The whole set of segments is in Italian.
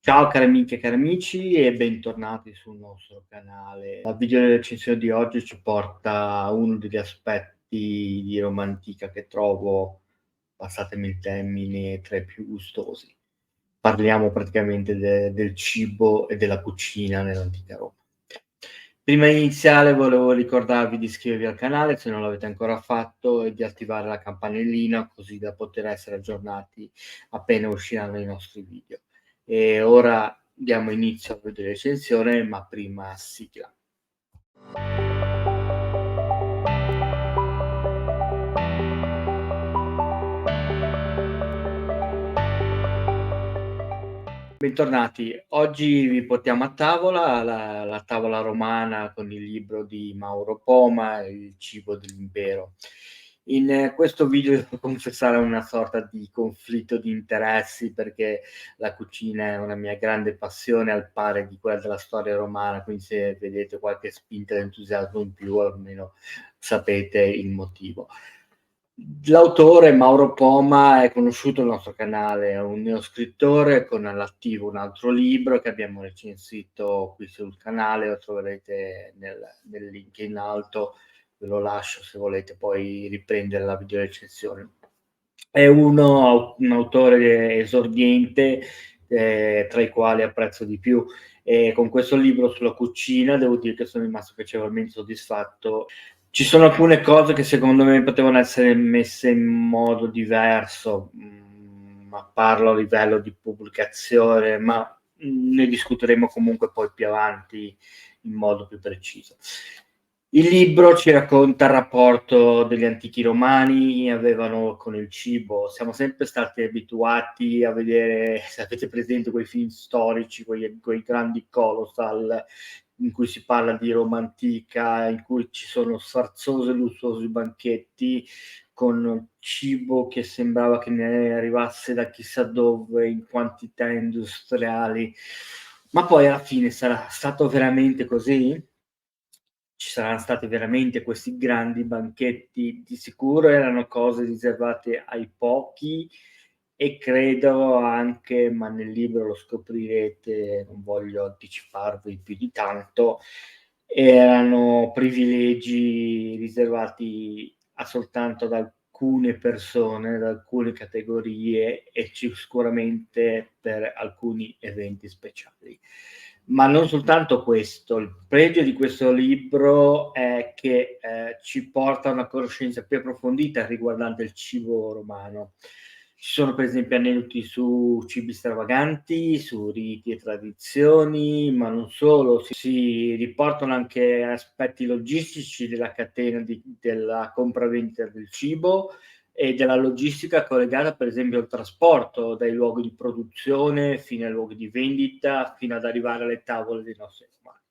Ciao cari amiche e cari amici e bentornati sul nostro canale. La video recensione di oggi ci porta a uno degli aspetti di romantica che trovo, passatemi il termine, tra i più gustosi. Parliamo praticamente del cibo e della cucina nell'antica Roma. Prima di iniziare volevo ricordarvi di iscrivervi al canale se non l'avete ancora fatto e di attivare la campanellina così da poter essere aggiornati appena usciranno i nostri video. E ora diamo inizio alla video recensione, ma prima sigla. Bentornati, oggi vi portiamo a tavola la tavola romana con il libro di Mauro Poma, Il cibo dell'impero. In questo video devo confessare una sorta di conflitto di interessi perché la cucina è una mia grande passione al pari di quella della storia romana, quindi se vedete qualche spinta d'entusiasmo in più almeno sapete il motivo. L'autore Mauro Poma è conosciuto nel nostro canale, è un neoscrittore con all'attivo un altro libro che abbiamo recensito qui sul canale, lo troverete nel link in alto, ve lo lascio se volete poi riprendere la video recensione. È un autore esordiente, tra i quali apprezzo di più, e con questo libro sulla cucina devo dire che sono rimasto piacevolmente soddisfatto. Ci sono alcune cose che secondo me potevano essere messe in modo diverso, ma parlo a livello di pubblicazione, ma ne discuteremo comunque poi più avanti in modo più preciso. Il libro ci racconta il rapporto degli antichi romani avevano con il cibo. Siamo sempre stati abituati a vedere, se avete presente quei film storici, quei grandi colossal in cui si parla di Roma antica, in cui ci sono sfarzosi e lussuosi banchetti con cibo che sembrava che ne arrivasse da chissà dove in quantità industriali. Ma poi alla fine sarà stato veramente così? Ci saranno stati veramente questi grandi banchetti? Di sicuro erano cose riservate ai pochi e credo anche, ma nel libro lo scoprirete, non voglio anticiparvi più di tanto, erano privilegi riservati a soltanto ad alcune persone, ad alcune categorie e sicuramente per alcuni eventi speciali. Ma non soltanto questo, il pregio di questo libro è che ci porta a una conoscenza più approfondita riguardante il cibo romano. Ci sono per esempio aneddoti su cibi stravaganti, su riti e tradizioni, ma non solo, si riportano anche aspetti logistici della catena della compravendita del cibo e della logistica collegata per esempio al trasporto dai luoghi di produzione fino ai luoghi di vendita, fino ad arrivare alle tavole dei nostri umani.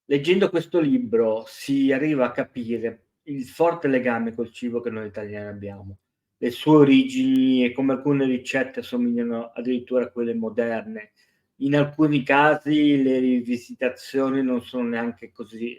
Leggendo questo libro si arriva a capire il forte legame col cibo che noi italiani abbiamo, le sue origini e come alcune ricette assomigliano addirittura a quelle moderne. In alcuni casi le rivisitazioni non sono neanche così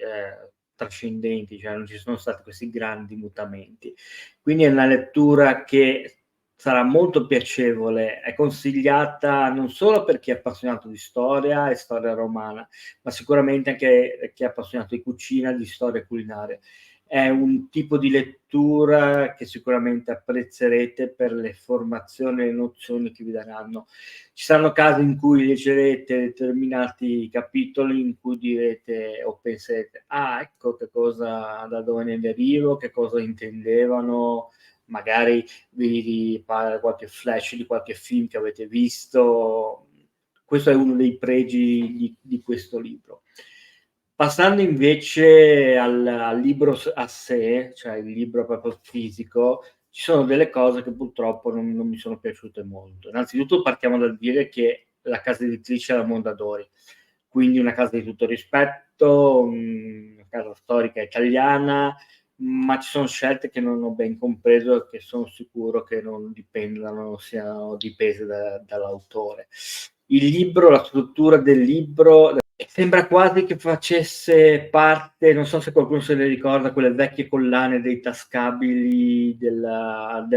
trascendenti, cioè non ci sono stati questi grandi mutamenti. Quindi è una lettura che sarà molto piacevole, è consigliata non solo per chi è appassionato di storia e storia romana, ma sicuramente anche chi è appassionato di cucina, di storia culinaria. È un tipo di lettura che sicuramente apprezzerete per le formazioni e le nozioni che vi daranno. Ci saranno casi in cui leggerete determinati capitoli in cui direte o penserete: "Ah, ecco che cosa da dove ne derivo, che cosa intendevano", magari vi ripara qualche flash di qualche film che avete visto. Questo è uno dei pregi di questo libro. Passando invece al libro a sé, cioè il libro proprio fisico, ci sono delle cose che purtroppo non mi sono piaciute molto. Innanzitutto partiamo dal dire che la casa editrice è la Mondadori, quindi una casa di tutto rispetto, una casa storica italiana, ma ci sono scelte che non ho ben compreso e che sono sicuro che non dipendano, siano dipese dall'autore. Il libro, la struttura del libro E sembra quasi che facesse parte, non so se qualcuno se le ricorda, quelle vecchie collane dei tascabili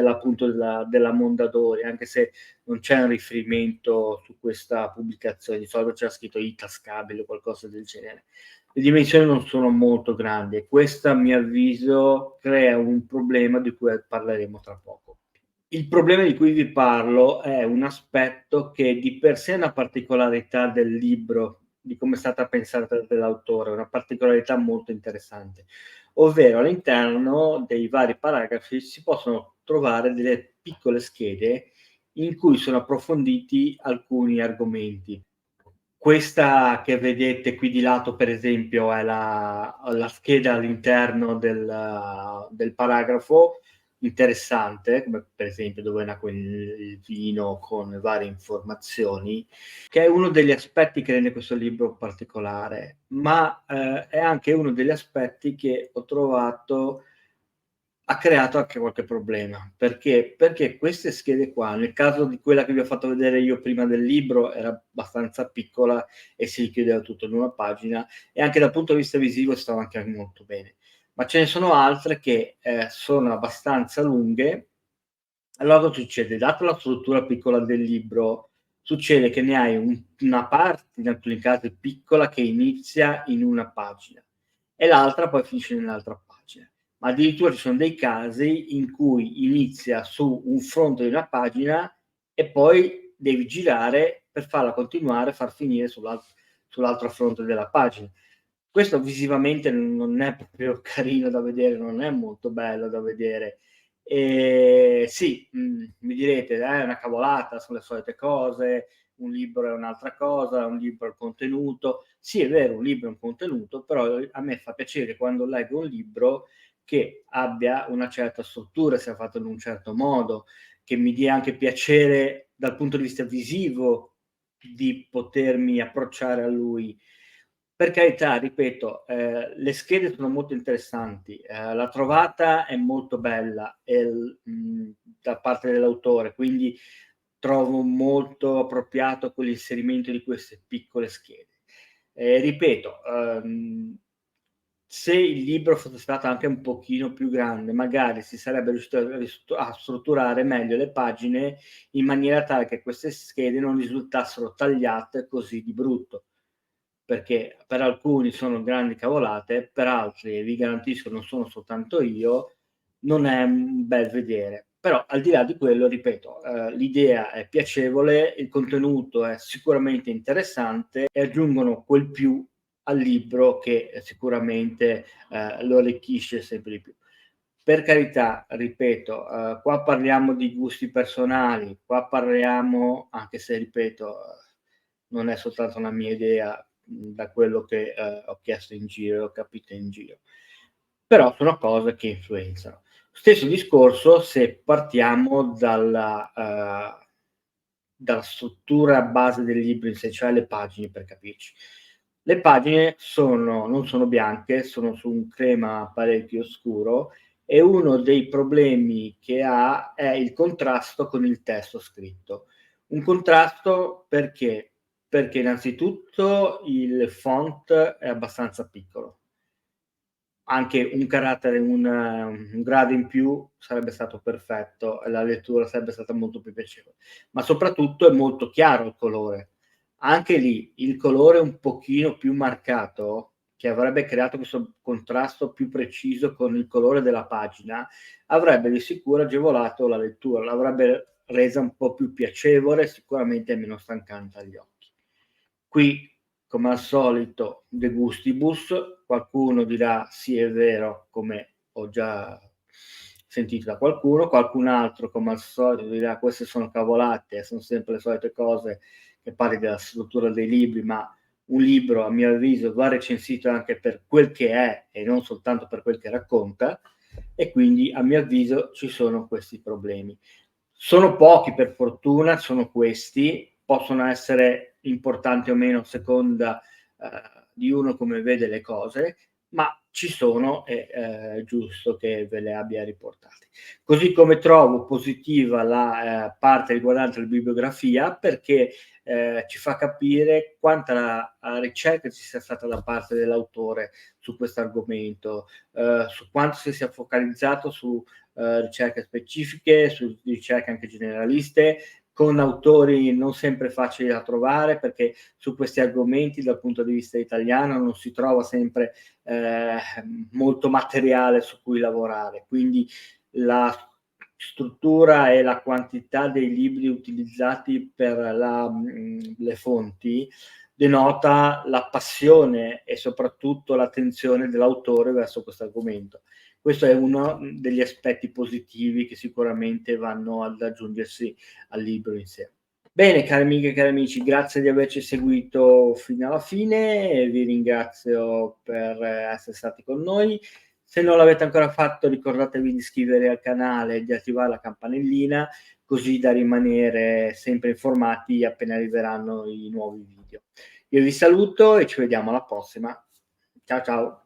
appunto della Mondadori, anche se non c'è un riferimento su questa pubblicazione, di solito c'era scritto i tascabili o qualcosa del genere. Le dimensioni non sono molto grandi e questo, a mio avviso, crea un problema di cui parleremo tra poco. Il problema di cui vi parlo è un aspetto che di per sé è una particolarità del libro, di come è stata pensata dall'autore, una particolarità molto interessante, ovvero all'interno dei vari paragrafi si possono trovare delle piccole schede in cui sono approfonditi alcuni argomenti. Questa che vedete qui di lato, per esempio, è la scheda all'interno del paragrafo, interessante, come per esempio dove nacque il vino con varie informazioni, che è uno degli aspetti che rende questo libro particolare, ma, è anche uno degli aspetti che ho trovato ha creato anche qualche problema. Perché? Perché queste schede qua, nel caso di quella che vi ho fatto vedere io prima del libro, era abbastanza piccola e si chiudeva tutto in una pagina e anche dal punto di vista visivo stava anche molto bene. Ma ce ne sono altre che, sono abbastanza lunghe. Allora cosa succede? Data la struttura piccola del libro, succede che ne hai una parte, in alcuni casi piccola, che inizia in una pagina e l'altra poi finisce nell'altra pagina. Ma addirittura ci sono dei casi in cui inizia su un fronte di una pagina e poi devi girare per farla continuare, far finire sull'altro fronte della pagina. Questo visivamente non è proprio carino da vedere, non è molto bello da vedere. Sì, mi direte: è una cavolata, son le solite cose, un libro è un'altra cosa, un libro è il contenuto." Sì, è vero, un libro è un contenuto, però a me fa piacere quando leggo un libro che abbia una certa struttura, sia fatto in un certo modo, che mi dia anche piacere dal punto di vista visivo di potermi approcciare a lui. Per carità, ripeto, le schede sono molto interessanti, la trovata è molto bella da parte dell'autore, quindi trovo molto appropriato quell'inserimento di queste piccole schede. Ripeto, se il libro fosse stato anche un pochino più grande, magari si sarebbe riuscito a strutturare meglio le pagine in maniera tale che queste schede non risultassero tagliate così di brutto, perché per alcuni sono grandi cavolate, per altri, e vi garantisco non sono soltanto io, non è un bel vedere. Però al di là di quello, ripeto, l'idea è piacevole, il contenuto è sicuramente interessante e aggiungono quel più al libro che sicuramente, lo arricchisce sempre di più. Per carità, ripeto, qua parliamo di gusti personali, qua parliamo, anche se ripeto, non è soltanto una mia idea, da quello che, ho chiesto in giro e ho capito in giro. Però sono cose che influenzano. Stesso discorso se partiamo dalla struttura base del libro in sé, cioè le pagine per capirci. Le pagine non sono bianche, sono su un crema parecchio scuro e uno dei problemi che ha è il contrasto con il testo scritto. Un contrasto perché? Perché innanzitutto il font è abbastanza piccolo. Anche un carattere, un grado in più sarebbe stato perfetto e la lettura sarebbe stata molto più piacevole. Ma soprattutto è molto chiaro il colore. Anche lì il colore un pochino più marcato, che avrebbe creato questo contrasto più preciso con il colore della pagina, avrebbe di sicuro agevolato la lettura, l'avrebbe resa un po' più piacevole, sicuramente meno stancante agli occhi. Qui, come al solito, de gustibus, qualcuno dirà: "Sì, è vero", come ho già sentito da qualcuno, qualcun altro, come al solito, dirà: "Queste sono cavolate, son sempre le solite cose", che parli della struttura dei libri, ma un libro, a mio avviso, va recensito anche per quel che è e non soltanto per quel che racconta, e quindi, a mio avviso, ci sono questi problemi. Sono pochi per fortuna, sono questi, possono essere importanti o meno a seconda, di uno come vede le cose, ma ci sono e è giusto che ve le abbia riportati. Così come trovo positiva la parte riguardante la bibliografia, perché ci fa capire quanta ricerca ci sia stata da parte dell'autore su questo argomento, su quanto si sia focalizzato su ricerche specifiche, su ricerche anche generaliste, con autori non sempre facili da trovare, perché su questi argomenti dal punto di vista italiano non si trova sempre molto materiale su cui lavorare. Quindi la struttura e la quantità dei libri utilizzati per le fonti denota la passione e soprattutto l'attenzione dell'autore verso questo argomento. Questo è uno degli aspetti positivi che sicuramente vanno ad aggiungersi al libro in sé. Bene, cari amiche e cari amici, grazie di averci seguito fino alla fine e vi ringrazio per essere stati con noi. Se non l'avete ancora fatto, ricordatevi di iscrivervi al canale e di attivare la campanellina, così da rimanere sempre informati appena arriveranno i nuovi video. Io vi saluto e ci vediamo alla prossima. Ciao ciao.